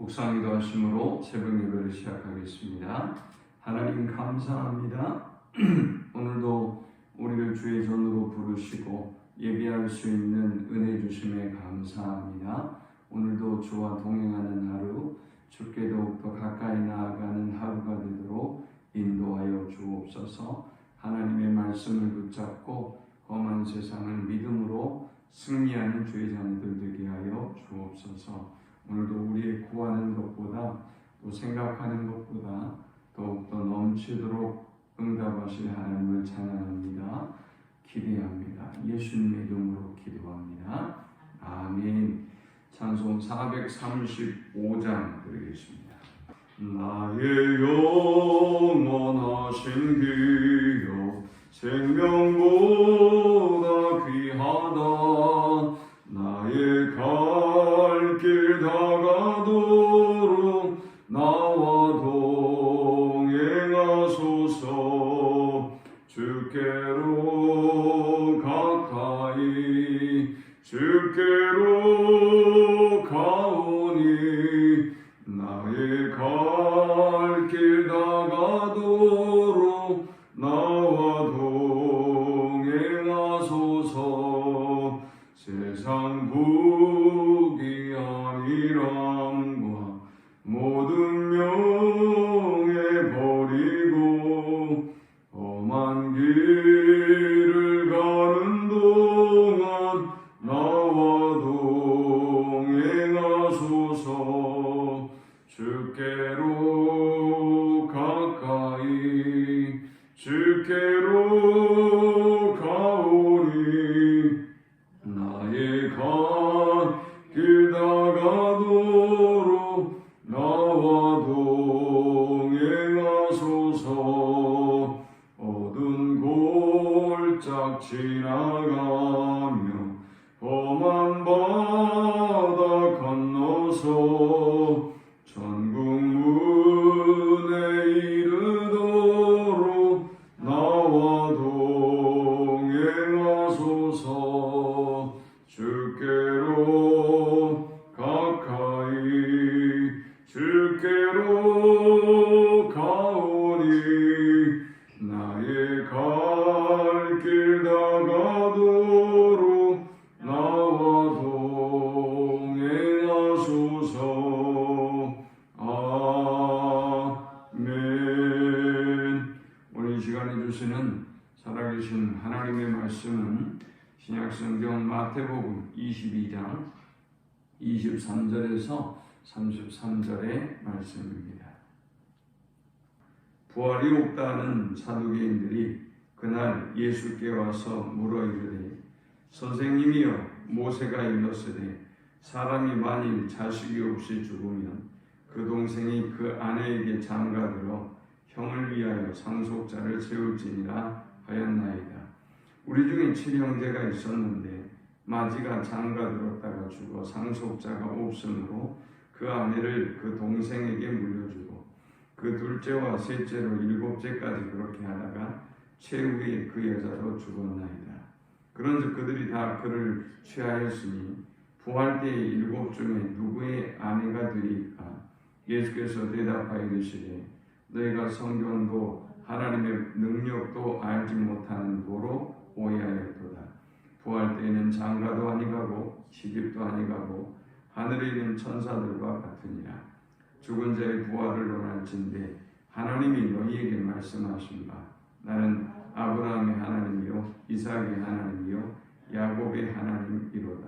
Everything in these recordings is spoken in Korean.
묵상기도 하심으로 새벽 예배를 시작하겠습니다. 하나님 감사합니다. 오늘도 우리를 주의 전으로 부르시고 예배할 수 있는 은혜 주심에 감사합니다. 오늘도 주와 동행하는 하루, 주께 더욱더 가까이 나아가는 하루가 되도록 인도하여 주옵소서. 하나님의 말씀을 붙잡고 험한 세상을 믿음으로 승리하는 주의 자녀들 되게 하여 주옵소서. 오늘도 우리의 구하는 것보다 또 생각하는 것보다 더욱더 넘치도록 응답하실 하나님을 찬양합니다. 기대합니다. 예수님의 이름으로 기도합니다. 아멘. 찬송 435장 드리겠습니다. 나의 영원하신 기여 생명보다 귀하다. 나의 갈 길 다가도록 나와 동행하소서. 주께로 가까이 주께로 가오니 나의 갈 길 다가도록 나와 동행하소서. 세상 부귀 아니람과 모든 명예 버리고 험한 길을 가는 동안 나와 동행하소서. 주께로 가까이 주께로 가오니 나의 갈 길 다가도록 나와 동행하소서. 어두운 골짝 지나가며 험한 바다 건너서 천국 문에 이르도록 나와 동행하소서. 주께로 가까이 주께로 가오니 나의 갈 길 다가도록 나와 동행하소서. 아멘. 오늘 이 시간에 주시는 살아계신 하나님의 말씀은 신약성경 마태복음 22장 23절에서 33절의 말씀입니다. 부활이 없다는 사두개인들이 그날 예수께 와서 물어 이르되 선생님이여 모세가 일렀으되 사람이 만일 자식이 없이 죽으면 그 동생이 그 아내에게 장가들어 형을 위하여 상속자를 세울지니라 하였나이다. 우리 중에 7형제가 있었는데 마지가 장가들었다가 죽어 상속자가 없으므로 그 아내를 그 동생에게 물려주고 그 둘째와 셋째로 7째까지 그렇게 하다가 최후에 그 여자도 죽었나이다. 그런즉 그들이 다 그를 취하였으니 부활 때의 7 중에 누구의 아내가 되리까? 예수께서 대답하여 이르시되 너희가 성경도 하나님의 능력도 알지 못하는 도로 오해하였도다. 부활 때에는 장가도 아니가고 시집도 아니가고 하늘에 있는 천사들과 같으니라. 죽은 자의 부활을 논할진대 하나님이 너희에게 말씀하신 바 나는 아브라함의 하나님이요 이삭의 하나님이요 야곱의 하나님이로다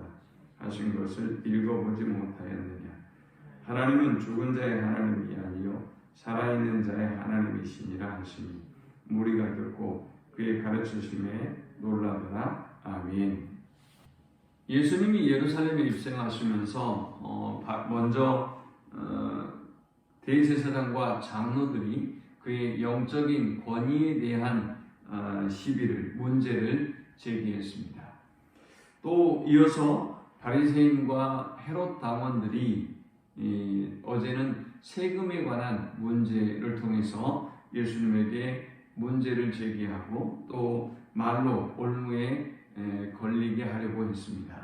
하신 것을 읽어보지 못하였느냐. 하나님은 죽은 자의 하나님이 아니요 살아있는 자의 하나님이시니라 하시니 무리가 듣고 그의 가르치심에 놀라더라. 아멘. 예수님이 예루살렘에 입성하시면서 먼저 대제사장과 장로들이 그의 영적인 권위에 대한 시비를 문제를 제기했습니다. 또 이어서 바리새인과 헤롯 당원들이 어제는 세금에 관한 문제를 통해서 예수님에게 문제를 제기하고 또 말로 올무에 걸리게 하려고 했습니다.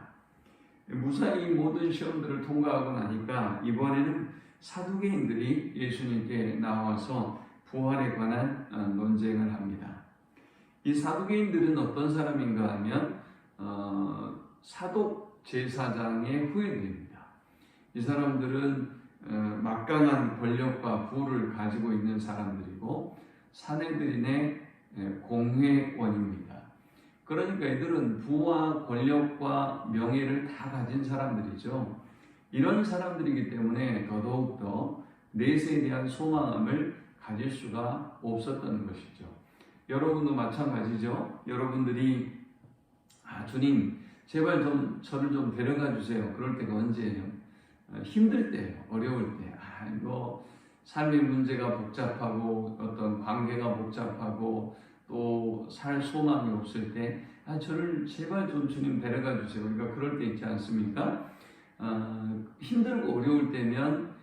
무사히 모든 시험들을 통과하고 나니까 이번에는 사두개인들이 예수님께 나와서 부활에 관한 논쟁을 합니다. 이 사두개인들은 어떤 사람인가 하면 사독 제사장의 후예들입니다. 이 사람들은 막강한 권력과 부를 가지고 있는 사람들이고 사내들인의 공회원입니다. 그러니까 이들은 부와 권력과 명예를 다 가진 사람들이죠. 이런 사람들이기 때문에 더더욱더 내세에 대한 소망함을 가질 수가 없었던 것이죠. 여러분도 마찬가지죠. 여러분들이 주님 제발 저를 좀 데려가 주세요. 그럴 때가 언제예요? 힘들 때예요. 어려울 때. 이거 삶의 문제가 복잡하고 어떤 관계가 복잡하고 또 살 소망이 없을 때 저를 제발 좀 주님 데려가 주세요. 우리가 그럴 때 있지 않습니까? 힘들고 어려울 때면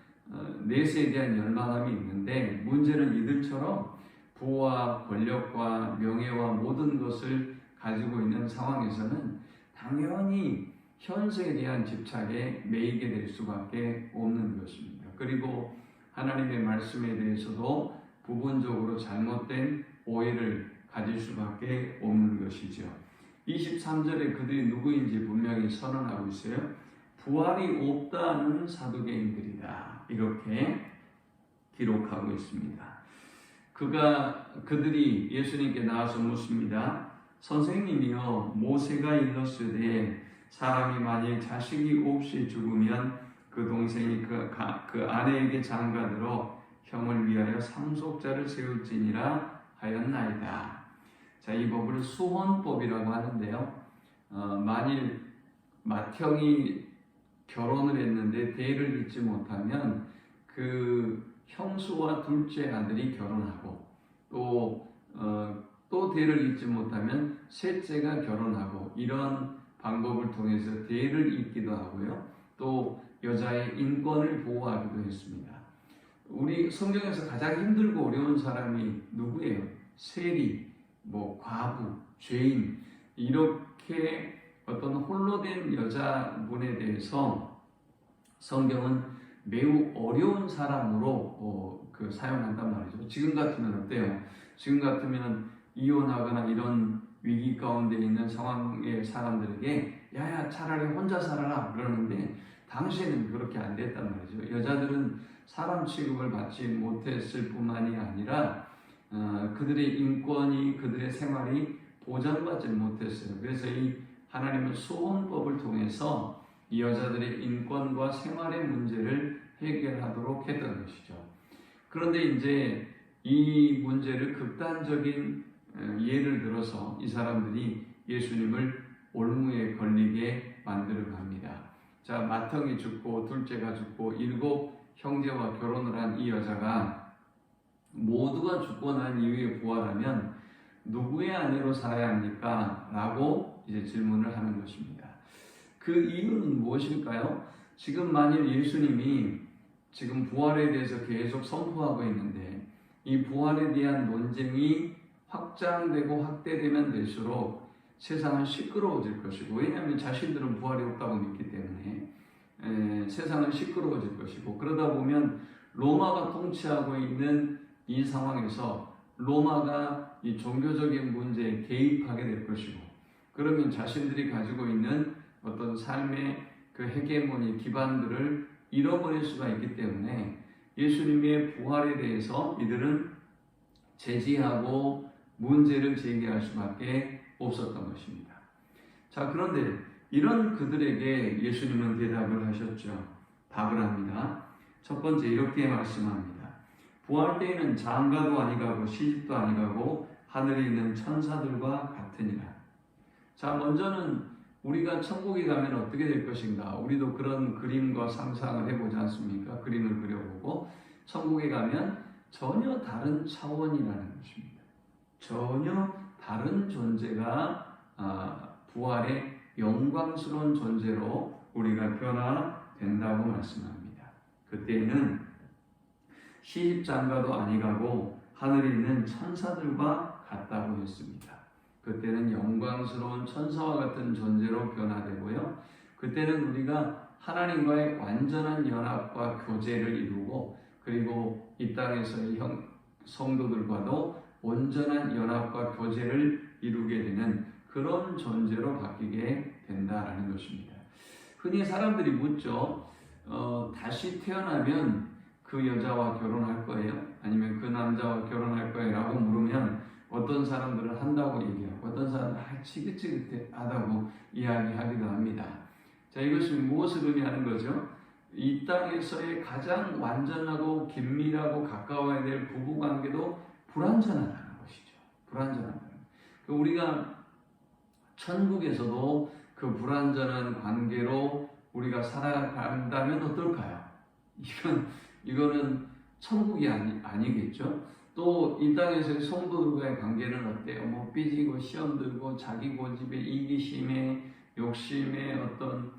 내세에 대한 열망함이 있는데 문제는 이들처럼 부와 권력과 명예와 모든 것을 가지고 있는 상황에서는 당연히 현세에 대한 집착에 매이게 될 수밖에 없는 것입니다. 그리고 하나님의 말씀에 대해서도 부분적으로 잘못된 오해를 가질 수밖에 없는 것이죠. 23절에 그들이 누구인지 분명히 선언하고 있어요. 부활이 없다는 사두개인들이다. 이렇게 기록하고 있습니다. 그들이 예수님께 나와서 묻습니다. 선생님이여, 모세가 일렀으되 사람이 만일 자식이 없이 죽으면 그 동생이 그 아내에게 장가들어 형을 위하여 상속자를 세울지니라 하였나이다. 자, 이 법을 수혼법이라고 하는데요. 만일 맏형이 결혼을 했는데 대를 잇지 못하면 그 형수와 둘째 아들이 결혼하고 또 대를 잇지 못하면 셋째가 결혼하고 이런 방법을 통해서 대를 잇기도 하고요. 또 여자의 인권을 보호하기도 했습니다. 우리 성경에서 가장 힘들고 어려운 사람이 누구예요? 세리, 과부, 죄인, 이렇게 어떤 홀로 된 여자분에 대해서 성경은 매우 어려운 사람으로 사용한단 말이죠. 지금 같으면 어때요? 지금 같으면 이혼하거나 이런 위기 가운데 있는 상황의 사람들에게 야야 차라리 혼자 살아라 그러는데 당시에는 그렇게 안 됐단 말이죠. 여자들은 사람 취급을 받지 못했을 뿐만이 아니라 그들의 인권이 그들의 생활이 보장받지 못했어요. 그래서 이 하나님은 수혼법을 통해서 이 여자들의 인권과 생활의 문제를 해결하도록 했던 것이죠. 그런데 이제 이 문제를 극단적인 예를 들어서 이 사람들이 예수님을 올무에 걸리게 만들어 갑니다. 자, 맏형이 죽고 둘째가 죽고 7 형제와 결혼을 한 이 여자가 모두가 죽고 난 이후에 부활하면 누구의 아내로 살아야 합니까? 라고 이제 질문을 하는 것입니다. 그 이유는 무엇일까요? 지금 만일 예수님이 지금 부활에 대해서 계속 선포하고 있는데 이 부활에 대한 논쟁이 확장되고 확대되면 될수록 세상은 시끄러워질 것이고, 왜냐하면 자신들은 부활이 없다고 믿기 때문에 세상은 시끄러워질 것이고, 그러다 보면 로마가 통치하고 있는 이 상황에서 로마가 이 종교적인 문제에 개입하게 될 것이고, 그러면 자신들이 가지고 있는 어떤 삶의 그 헤게모니 기반들을 잃어버릴 수가 있기 때문에 예수님의 부활에 대해서 이들은 제지하고 문제를 제기할 수밖에 없었던 것입니다. 자, 그런데 이런 그들에게 예수님은 대답을 하셨죠. 답을 합니다. 첫 번째 이렇게 말씀합니다. 부활 때에는 장가도 아니가고 시집도 아니가고 하늘에 있는 천사들과 같으니라. 자, 먼저는 우리가 천국에 가면 어떻게 될 것인가? 우리도 그런 그림과 상상을 해보지 않습니까? 그림을 그려보고 천국에 가면 전혀 다른 차원이라는 것입니다. 전혀 다른 존재가 부활의 영광스러운 존재로 우리가 변화된다고 말씀합니다. 그때는 시집장가도 아니가고 하늘에 있는 천사들과 같다고 했습니다. 그때는 영광스러운 천사와 같은 존재로 변화되고요. 그때는 우리가 하나님과의 완전한 연합과 교제를 이루고 그리고 이 땅에서의 성도들과도 온전한 연합과 교제를 이루게 되는 그런 존재로 바뀌게 된다라는 것입니다. 흔히 사람들이 묻죠. 다시 태어나면 그 여자와 결혼할 거예요? 아니면 그 남자와 결혼할 거예요? 라고 물으면 어떤 사람들은 한다고 얘기하고 어떤 사람은 지긋지긋하다고 이야기하기도 합니다. 자, 이것이 무엇을 의미하는 거죠? 이 땅에서의 가장 완전하고 긴밀하고 가까워야 될 부부관계도 불완전하다는 것이죠. 불완전하다는. 우리가 천국에서도 그 불완전한 관계로 우리가 살아간다면 어떨까요? 이거는 천국이 아니겠죠? 또 이 땅에서의 성도들과의 관계는 어때요? 삐지고 시험 들고 자기 고집에 이기심에 욕심에 어떤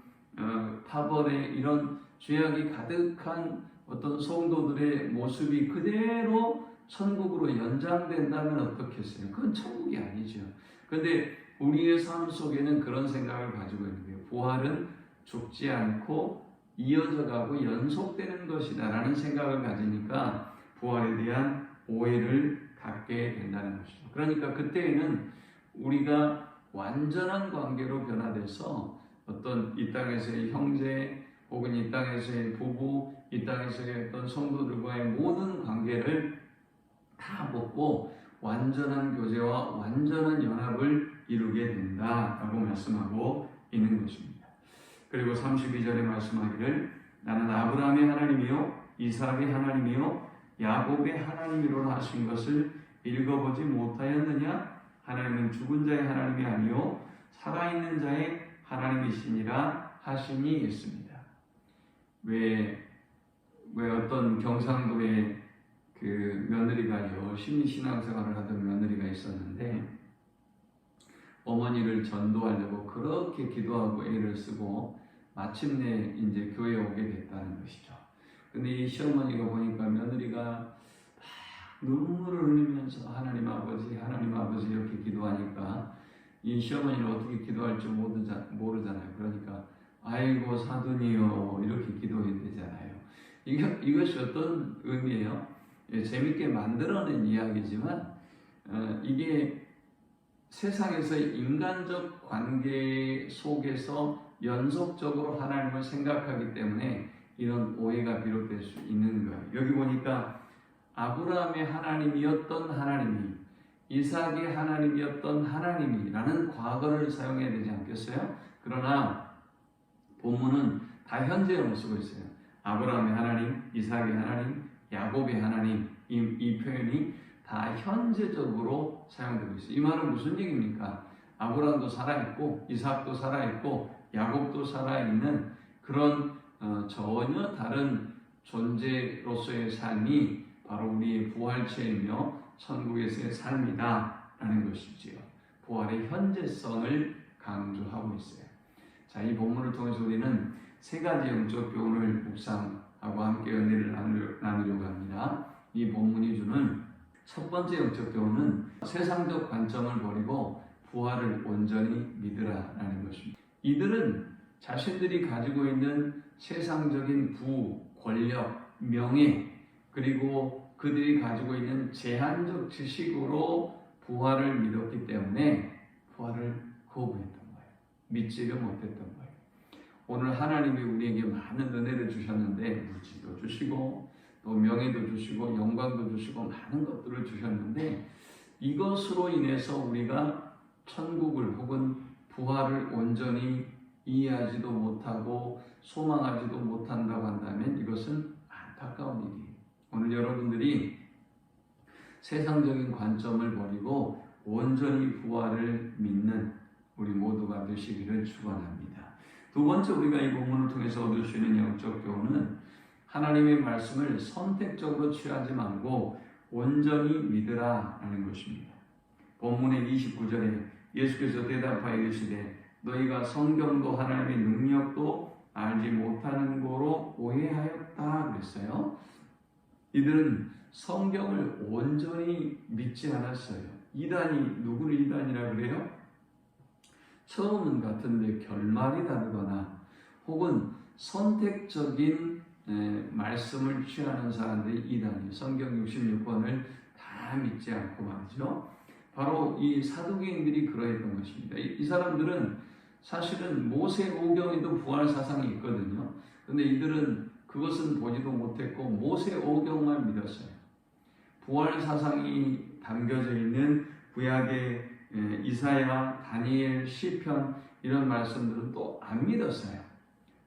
파벌에 이런 죄악이 가득한 어떤 성도들의 모습이 그대로 천국으로 연장된다면 어떻겠어요? 그건 천국이 아니죠. 그런데 우리의 삶 속에는 그런 생각을 가지고 있는 거예요. 부활은 죽지 않고 이어져가고 연속되는 것이다 라는 생각을 가지니까 부활에 대한 오해를 갖게 된다는 것이죠. 그러니까 그때에는 우리가 완전한 관계로 변화돼서 어떤 이 땅에서의 형제 혹은 이 땅에서의 부부, 이 땅에서의 어떤 성도들과의 모든 관계를 다 벗고 완전한 교제와 완전한 연합을 이루게 된다라고 말씀하고 있는 것입니다. 그리고 32절에 말씀하기를 나는 아브라함의 하나님이요 이삭의 하나님이요 야곱의 하나님이로라 하신 것을 읽어보지 못하였느냐? 하나님은 죽은 자의 하나님이 아니요 살아있는 자의 하나님이시니라 하시니 있습니다. 왜 어떤 경상도에 그 며느리가 열심히 신앙생활을 하던 며느리가 있었는데 어머니를 전도하려고 그렇게 기도하고 애를 쓰고 마침내 이제 교회에 오게 됐다는 것이죠. 근데 이 시어머니가 보니까 며느리가 막 눈물을 흘리면서 하나님 아버지 이렇게 기도하니까 이 시어머니는 어떻게 기도할 줄 모르잖아요. 그러니까 아이고 사돈이요 이렇게 기도했대잖아요. 이것이 어떤 의미예요? 재밌게 만들어낸 이야기지만 이게 세상에서의 인간적 관계 속에서 연속적으로 하나님을 생각하기 때문에 이런 오해가 비롯될 수 있는 거예요. 여기 보니까 아브라함의 하나님이었던 하나님이 이삭의 하나님이었던 하나님이라는 과거를 사용해야 되지 않겠어요? 그러나 본문은 다 현재형을 쓰고 있어요. 아브라함의 하나님, 이삭의 하나님, 야곱의 하나님 이 표현이 다 현재적으로 사용되고 있어요. 이 말은 무슨 얘기입니까? 아브라함도 살아있고 이삭도 살아있고 야곱도 살아있는 그런 전혀 다른 존재로서의 삶이 바로 우리의 부활체이며 천국에서의 삶이다라는 것이지요. 부활의 현재성을 강조하고 있어요. 자, 이 본문을 통해서 우리는 세 가지 영적 교훈을 묵상하고 함께 은혜를 나누려고 합니다. 이 본문이 주는 첫 번째 영적 교훈은 세상적 관점을 버리고 부활을 온전히 믿으라라는 것입니다. 이들은 자신들이 가지고 있는 세상적인 부, 권력, 명예 그리고 그들이 가지고 있는 제한적 지식으로 부활을 믿었기 때문에 부활을 거부했던 거예요. 믿지를 못했던 거예요. 오늘 하나님이 우리에게 많은 은혜를 주셨는데 물질도 주시고 또 명예도 주시고 영광도 주시고 많은 것들을 주셨는데 이것으로 인해서 우리가 천국을 혹은 부활을 온전히 이해하지도 못하고 소망하지도 못한다고 한다면 이것은 안타까운 일이에요. 오늘 여러분들이 세상적인 관점을 버리고 온전히 부활을 믿는 우리 모두가 되시기를 축원합니다. 두 번째 우리가 이 본문을 통해서 얻을 수 있는 영적 교훈은 하나님의 말씀을 선택적으로 취하지 말고 온전히 믿으라라는 것입니다. 본문의 29절에 예수께서 대답하여 이르시되 너희가 성경도 하나님의 능력도 알지 못하는 거로 오해하였다 그랬어요. 이들은 성경을 온전히 믿지 않았어요. 이단이 누구를 이단이라 그래요? 처음은 같은데 결말이 다르거나 혹은 선택적인 말씀을 취하는 사람들이 이단이에요. 성경 66권을 다 믿지 않고 말이죠. 바로 이 사두개인들이 그러했던 것입니다. 이 사람들은 사실은 모세 오경에도 부활 사상이 있거든요. 그런데 이들은 그것은 보지도 못했고 모세 오경만 믿었어요. 부활 사상이 담겨져 있는 구약의 이사야, 다니엘, 시편 이런 말씀들은 또 안 믿었어요.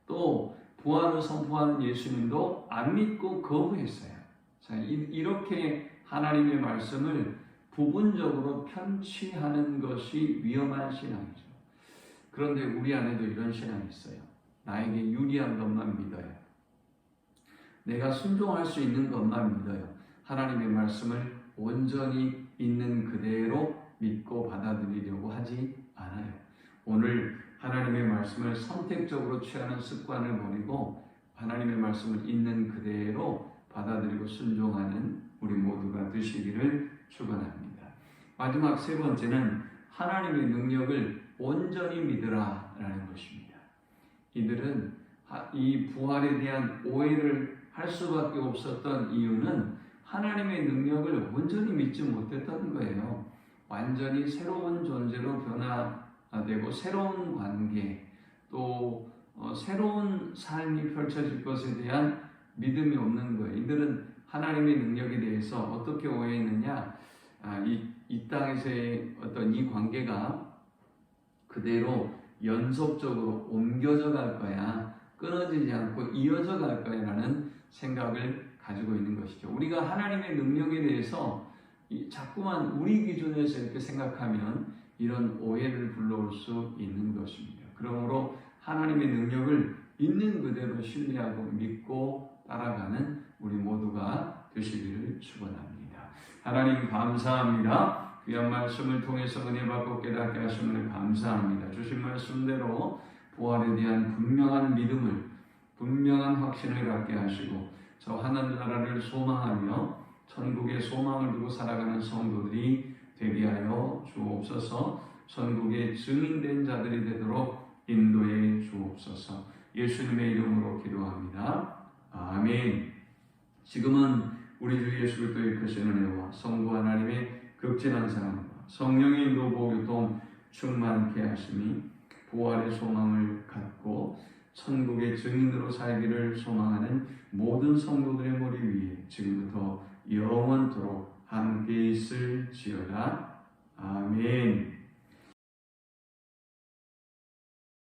또 부활을 선포하는 예수님도 안 믿고 거부했어요. 자, 이렇게 하나님의 말씀을 부분적으로 편취하는 것이 위험한 신앙이죠. 그런데 우리 안에도 이런 신앙이 있어요. 나에게 유리한 것만 믿어요. 내가 순종할 수 있는 것만 믿어요. 하나님의 말씀을 온전히 있는 그대로 믿고 받아들이려고 하지 않아요. 오늘 하나님의 말씀을 선택적으로 취하는 습관을 버리고 하나님의 말씀을 있는 그대로 받아들이고 순종하는 우리 모두가 되시기를 축원합니다. 마지막 세 번째는 하나님의 능력을 온전히 믿으라라는 것입니다. 이들은 이 부활에 대한 오해를 할 수밖에 없었던 이유는 하나님의 능력을 온전히 믿지 못했던 거예요. 완전히 새로운 존재로 변화되고 새로운 관계 또 새로운 삶이 펼쳐질 것에 대한 믿음이 없는 거예요. 이들은 하나님의 능력에 대해서 어떻게 오해했느냐? 이 땅에서의 어떤 이 관계가 그대로 연속적으로 옮겨져 갈 거야. 끊어지지 않고 이어져 갈 거야 라는 생각을 가지고 있는 것이죠. 우리가 하나님의 능력에 대해서 자꾸만 우리 기준에서 이렇게 생각하면 이런 오해를 불러올 수 있는 것입니다. 그러므로 하나님의 능력을 있는 그대로 신뢰하고 믿고 따라가는 우리 모두가 되시기를 축원합니다. 하나님 감사합니다. 귀한 말씀을 통해서 은혜 받고 깨닫게 하심을 감사합니다. 주신 말씀대로 부활에 대한 분명한 믿음을 분명한 확신을 갖게 하시고 저 하늘나라를 소망하며 천국의 소망을 두고 살아가는 성도들이 되게 하여 주옵소서. 천국의 증인된 자들이 되도록 인도해 주옵소서. 예수님의 이름으로 기도합니다. 아멘. 지금은 우리 주 예수 그리스도의 크신 은혜와 성부 하나님의 극진한 사랑과 성령의 인도 보교통 충만케 하심이 부활의 소망을 갖고 천국의 증인으로 살기를 소망하는 모든 성도들의 머리 위에 지금부터 영원토록 함께 있을지어다. 아멘.